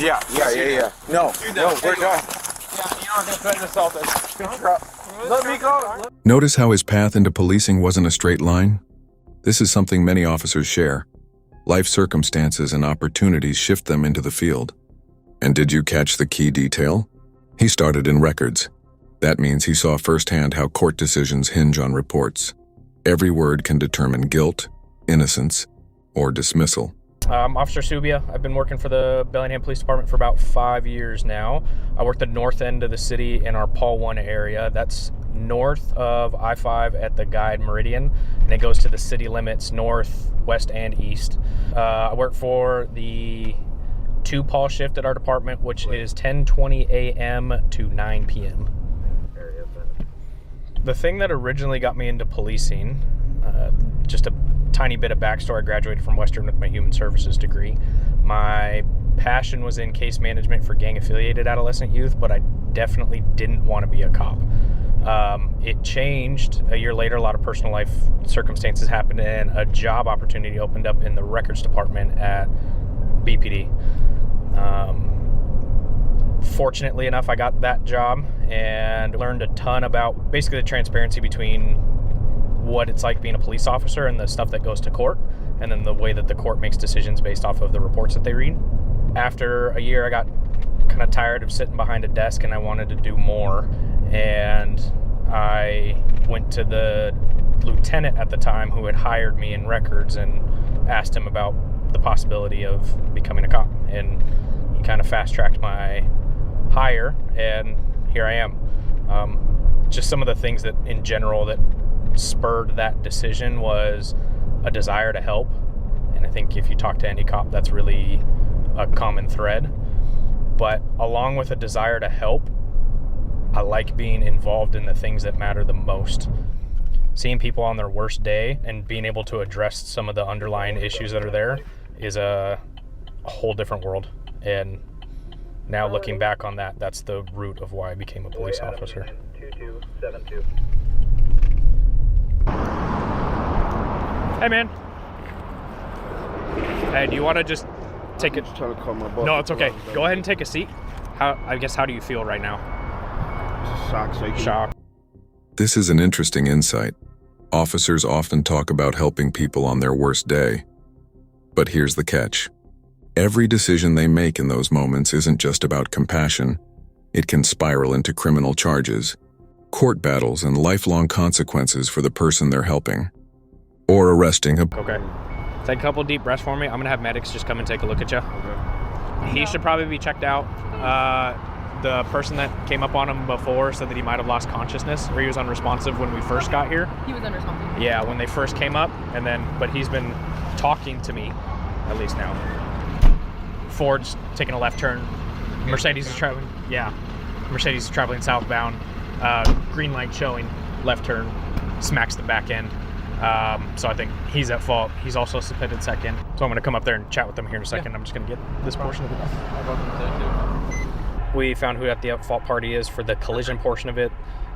Yeah. No, we're done. Yeah, you're not gonna threaten assault us. Let me go. Notice how his path into policing wasn't a straight line? This is something many officers share. Life circumstances and opportunities shift them into the field. And did you catch the key detail? He started in records. That means he saw firsthand how court decisions hinge on reports. Every word can determine guilt, innocence, or dismissal. Officer Subia. I've been working for the Bellingham Police Department for about 5 years now. I work the north end of the city in our Paul 1 area. That's north of I-5 at the Guide Meridian, and it goes to the city limits north, west, and east. I work for the 2-Paul shift at our department, which is 10:20 a.m. to 9 p.m. The thing that originally got me into policing, just a tiny bit of backstory, I graduated from Western with my human services degree. My passion was in case management for gang-affiliated adolescent youth, but I definitely didn't want to be a cop. It changed a year later. A lot of personal life circumstances happened, and a job opportunity opened up in the records department at BPD. Fortunately enough, I got that job and learned a ton about basically the transparency between what it's like being a police officer and the stuff that goes to court, and then the way that the court makes decisions based off of the reports that they read. After a year, I got kind of tired of sitting behind a desk and I wanted to do more. And I went to the lieutenant at the time who had hired me in records and asked him about the possibility of becoming a cop. And he kind of fast-tracked my hire, and here I am. Just some of the things that in general that spurred that decision was a desire to help. And I think if you talk to any cop, that's really a common thread. But along with a desire to help, I like being involved in the things that matter the most. Seeing people on their worst day and being able to address some of the underlying issues that are there is a whole different world. And now looking back on that, that's the root of why I became a police officer. 2272. Hey, man. Hey, do you want to just take it? Trying to call my boss. No, it's okay. Go ahead and take a seat. How do you feel right now? Shock. This is an interesting insight. Officers often talk about helping people on their worst day. But here's the catch. Every decision they make in those moments isn't just about compassion. It can spiral into criminal charges, court battles, and lifelong consequences for the person they're helping. Or arresting a... Okay. Take a couple deep breaths for me. I'm going to have medics just come and take a look at you. Okay. He should probably be checked out. The person that came up on him before said that he might have lost consciousness, or he was unresponsive when we first got here. He was unresponsive. Yeah, when they first came up, but he's been talking to me, at least now. Ford's taking a left turn. Mercedes is traveling. Yeah, Mercedes is traveling southbound. Green light showing, left turn, smacks the back end. So I think he's at fault. He's also suspended second. So I'm going to come up there and chat with them here in a second. Yeah. I'm just going to get this portion of it done. We found who at the at-fault party is for the collision portion of it.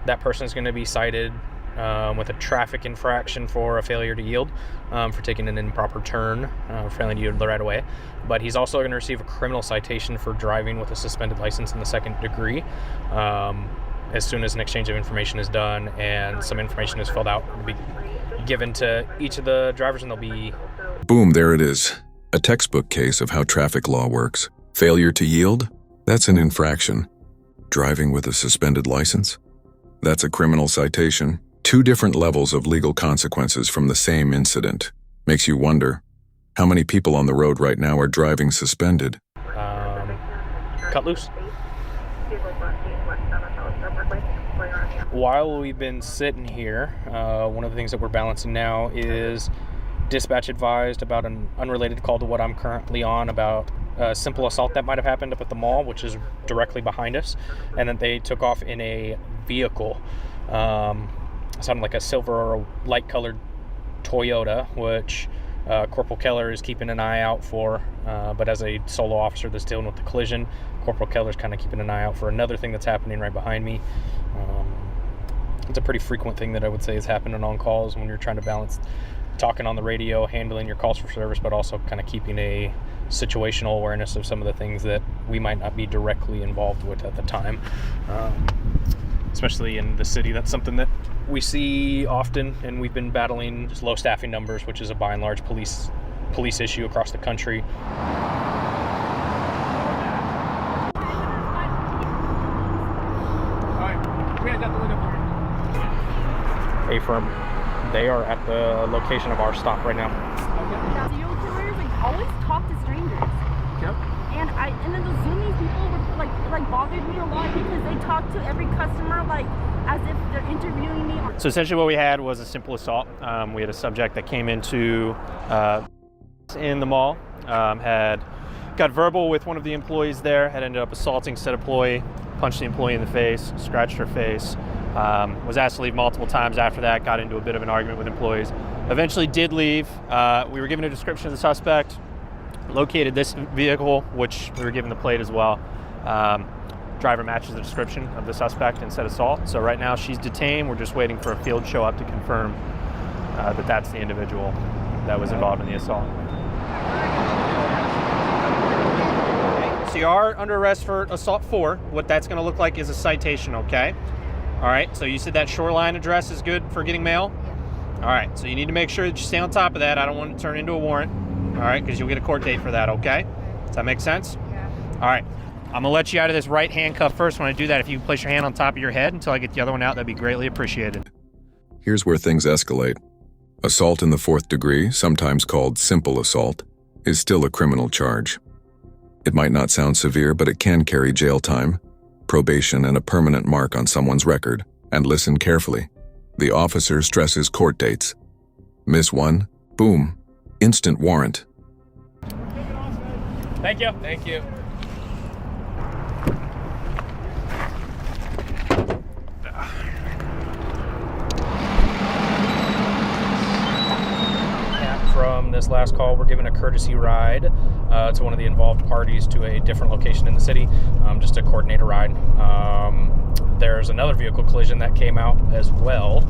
That person is going to be cited with a traffic infraction for a failure to yield, for taking an improper turn, failing to yield the right of way. But he's also going to receive a criminal citation for driving with a suspended license in the second degree. As soon as an exchange of information is done and some information is filled out, it'll be given to each of the drivers, and they'll be... Boom, there it is. A textbook case of how traffic law works. Failure to yield? That's an infraction. Driving with a suspended license? That's a criminal citation. 2 different levels of legal consequences from the same incident. Makes you wonder, how many people on the road right now are driving suspended? Cut loose. While we've been sitting here, one of the things that we're balancing now is dispatch advised about an unrelated call to what I'm currently on about a simple assault that might have happened up at the mall, which is directly behind us, and that they took off in a vehicle. Sounded like a silver or a light-colored Toyota, which Corporal Keller is keeping an eye out for. But as a solo officer that's dealing with the collision, Corporal Keller's kind of keeping an eye out for another thing that's happening right behind me. It's a pretty frequent thing that I would say is happening on calls when you're trying to balance talking on the radio, handling your calls for service, but also kind of keeping a situational awareness of some of the things that we might not be directly involved with at the time. Especially in the city, that's something that we see often, and we've been battling just low staffing numbers, which is a by and large police issue across the country. Hey, firm. They are at the location of our stop right now. Serial killers always talk to strangers. Yep. And then those Zoomies people were like bothered me a lot because they talk to every customer as if they're interviewing me. So essentially what we had was a simple assault. We had a subject that came into in the mall, had got verbal with one of the employees there, had ended up assaulting said employee, punched the employee in the face, scratched her face, was asked to leave multiple times after that, got into a bit of an argument with employees. Eventually did leave. We were given a description of the suspect, located this vehicle, which we were given the plate as well. Driver matches the description of the suspect and said assault. So right now she's detained. We're just waiting for a field show up to confirm that that's the individual that was involved in the assault. So you are under arrest for assault 4. What that's going to look like is a citation, okay? All right, so you said that Shoreline address is good for getting mail? Yeah. All right, so you need to make sure that you stay on top of that. I don't want it to turn into a warrant, all right, because you'll get a court date for that, okay? Does that make sense? Yeah. All right, I'm gonna let you out of this right handcuff first. When I do that, if you can place your hand on top of your head until I get the other one out, that'd be greatly appreciated. Here's where things escalate. Assault in the 4th degree, sometimes called simple assault, is still a criminal charge. It might not sound severe, but it can carry jail time, probation, and a permanent mark on someone's record. And listen carefully. The officer stresses court dates. Miss one, boom, instant warrant. Thank you. Thank you. From this last call, we're given a courtesy ride to one of the involved parties to a different location in the city, just to coordinate a ride. There's another vehicle collision that came out as well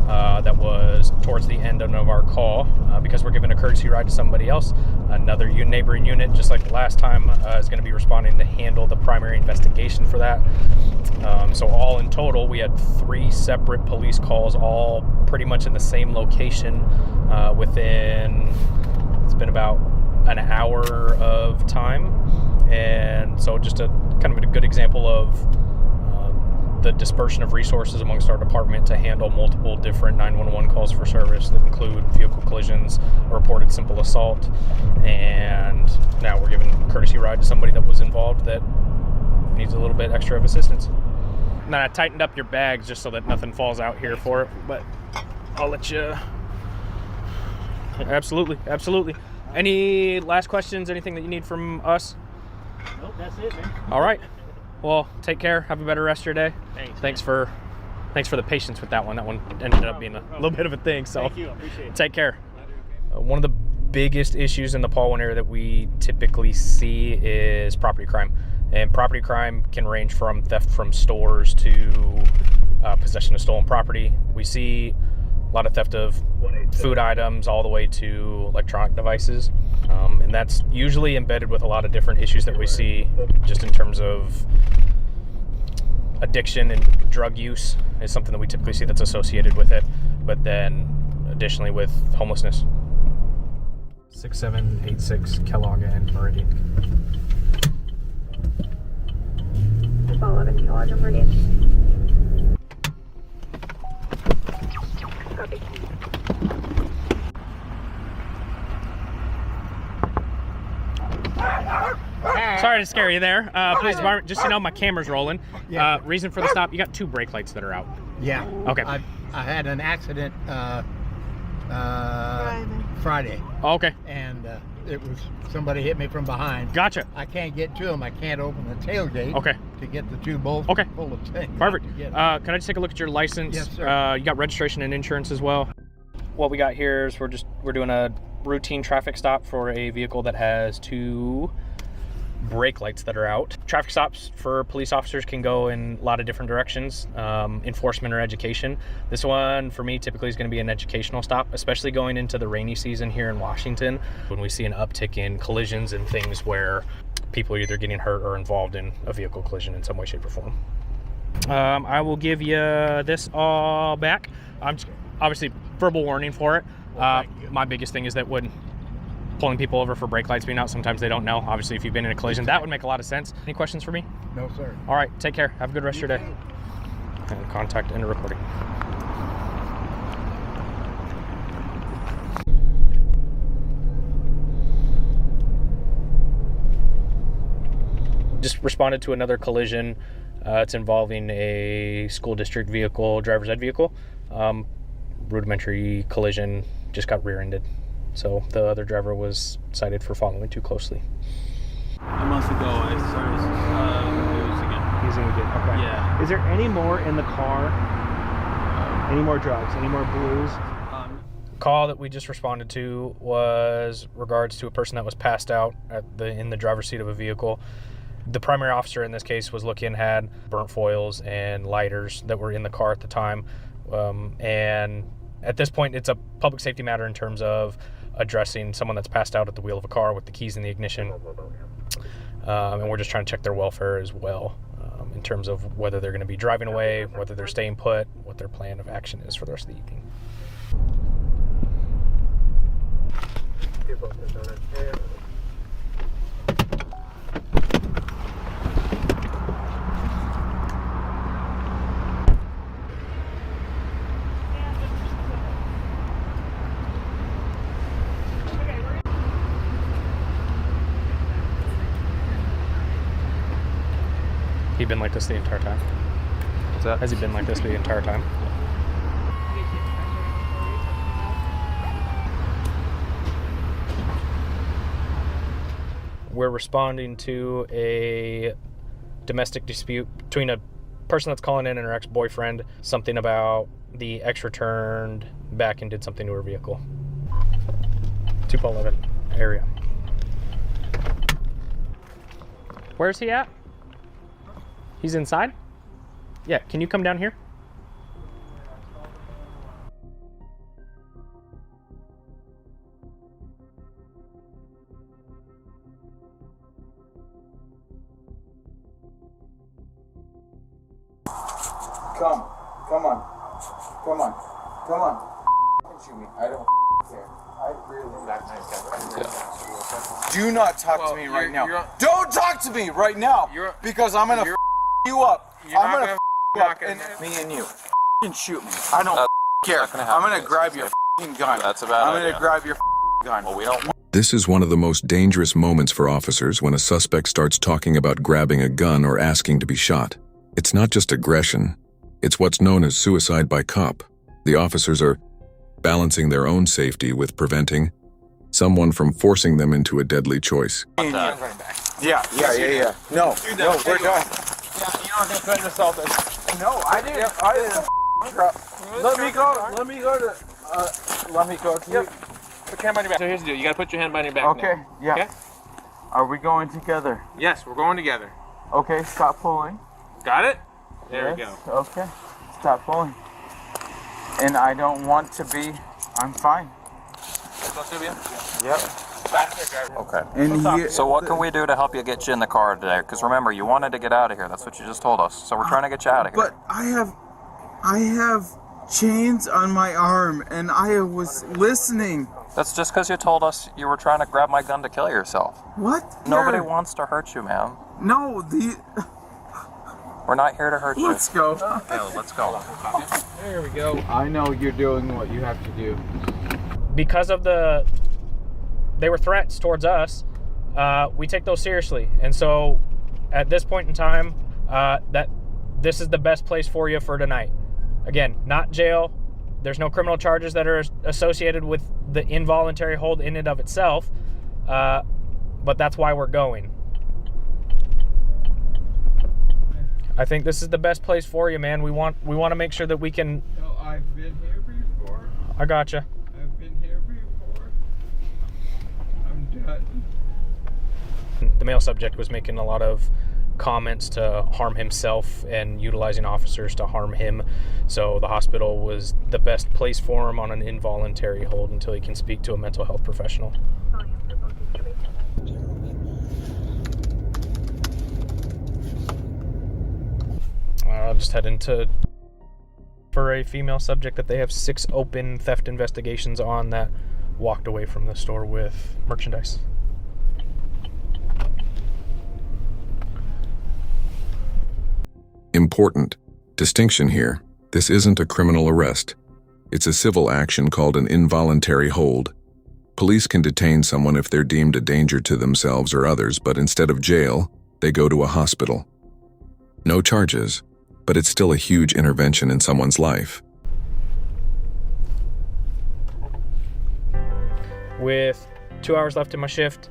that was towards the end of our call. Because we're giving a courtesy ride to somebody else, another neighboring unit, just like the last time, is going to be responding to handle the primary investigation for that. So all in total, we had 3 separate police calls, all pretty much in the same location within, it's been about an hour of time. And so just a kind of a good example of the dispersion of resources amongst our department to handle multiple different 911 calls for service that include vehicle collisions, a reported simple assault, and now we're giving a courtesy ride to somebody that was involved that needs a little bit extra of assistance. And then I tightened up your bags just so that nothing falls out here for it, but I'll let you. Absolutely, absolutely. Any last questions, anything that you need from us? Nope, that's it, man. All right. Well, take care. Have a better rest of your day. Thanks for the patience with that one. That one ended up being a little bit of a thing. So Thank you. I appreciate it. take care. One of the biggest issues in the Paul area that we typically see is property crime. And property crime can range from theft from stores to possession of stolen property. We see a lot of theft of food items all the way to electronic devices. And that's usually embedded with a lot of different issues that we see just in terms of addiction and drug use is something that we typically see that's associated with it. But then additionally with homelessness. 6786 Kellogg and Meridian. 11 Kellogg and Meridian. Copy. Sorry to scare you there. Police department, just so you know, my camera's rolling. Yeah. Reason for the stop, you got 2 brake lights that are out. Yeah. Okay. I had an accident Friday, Oh, okay. and it was somebody hit me from behind. Gotcha. I can't get to them. I can't open the tailgate. Okay. To get the 2 bolts Okay. full of things. Perfect. to get Can I just take a look at your license? Yes, sir. You got registration and insurance as well. What we got here is we're doing a routine traffic stop for a vehicle that has 2 brake lights that are out. Traffic stops for police officers can go in a lot of different directions, enforcement or education. This one for me typically is going to be an educational stop, especially going into the rainy season here in Washington when we see an uptick in collisions and things where people are either getting hurt or involved in a vehicle collision in some way, shape, or form. I will give you this all back. I'm just, obviously verbal warning for it. My biggest thing is that when pulling people over for brake lights being out, sometimes they don't know. Obviously, if you've been in a collision, that would make a lot of sense. Any questions for me? No, sir. All right, take care. Have a good rest of your day. And contact and recording. Just responded to another collision. It's involving a school district vehicle, driver's ed vehicle. Rudimentary collision, just got rear-ended. So the other driver was cited for following too closely. A month ago, I started using it. Using it again, okay. Yeah. Is there any more in the car? Any more drugs? Any more blues? Call that we just responded to was regards to a person that was passed out in the driver's seat of a vehicle. The primary officer in this case was looking, had burnt foils and lighters that were in the car at the time. And at this point, it's a public safety matter in terms of addressing someone that's passed out at the wheel of a car with the keys in the ignition. And we're just trying to check their welfare as well, in terms of whether they're going to be driving away, whether they're staying put, what their plan of action is for the rest of the evening. He been like this the entire time? What's that? Has he been like this the entire time? We're responding to a domestic dispute between a person that's calling in and her ex-boyfriend, something about the ex returned back and did something to her vehicle. 211 area. Where's he at? He's inside? Yeah, can you come down here? Come on. Shoot me. I don't care. I really. Do not talk to me right now. Don't talk to me right now, because I'm gonna you up. I'm gonna you up, and me and you. Shoot me. I don't care. I'm gonna grab your gun. That's about it. I'm gonna grab your gun. Well, we don't. This is one of the most dangerous moments for officers when a suspect starts talking about grabbing a gun or asking to be shot. It's not just aggression. It's what's known as suicide by cop. The officers are balancing their own safety with preventing someone from forcing them into a deadly choice. Yeah. No, we're done. Yeah, you're not gonna threaten to assault us. No, I didn't. Let me go to you. Put your hand behind your back. So here's the deal. You gotta put your hand behind your back. Okay, now. yeah. Okay? Are we going together? Yes, we're going together. Okay, stop pulling. Got it? There Yes, we go. Okay, stop pulling. And I don't want to be. I'm fine. Yep. Okay. And So what can we do to help you get you in the car today? Because remember, you wanted to get out of here. That's what you just told us. So we're trying to get you out of here. But I have chains on my arm, and I was listening. That's just because you told us you were trying to grab my gun to kill yourself. What? Nobody Yeah. wants to hurt you, man. No, We're not here to hurt you. let's go. Yeah, let's go. There we go. I know you're doing what you have to do. Because of they were threats towards us, we take those seriously. And so at this point in time, that this is the best place for you for tonight. Again, not jail. There's no criminal charges that are associated with the involuntary hold in and of itself. But that's why we're going. I think this is the best place for you, man. We want to make sure that we can. No, I've been here before. I gotcha. I've been here before. I'm done. The male subject was making a lot of comments to harm himself and utilizing officers to harm him. So the hospital was the best place for him on an involuntary hold until he can speak to a mental health professional. I'll just head into for a female subject that they have 6 open theft investigations on that walked away from the store with merchandise. Important distinction here. This isn't a criminal arrest. It's a civil action called an involuntary hold. Police can detain someone if they're deemed a danger to themselves or others, but instead of jail, they go to a hospital. No charges, but it's still a huge intervention in someone's life. With 2 hours left in my shift,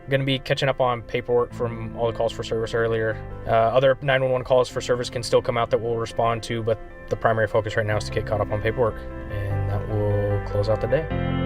I'm going to be catching up on paperwork from all the calls for service earlier. Other 911 calls for service can still come out that we'll respond to, but the primary focus right now is to get caught up on paperwork, and that will close out the day.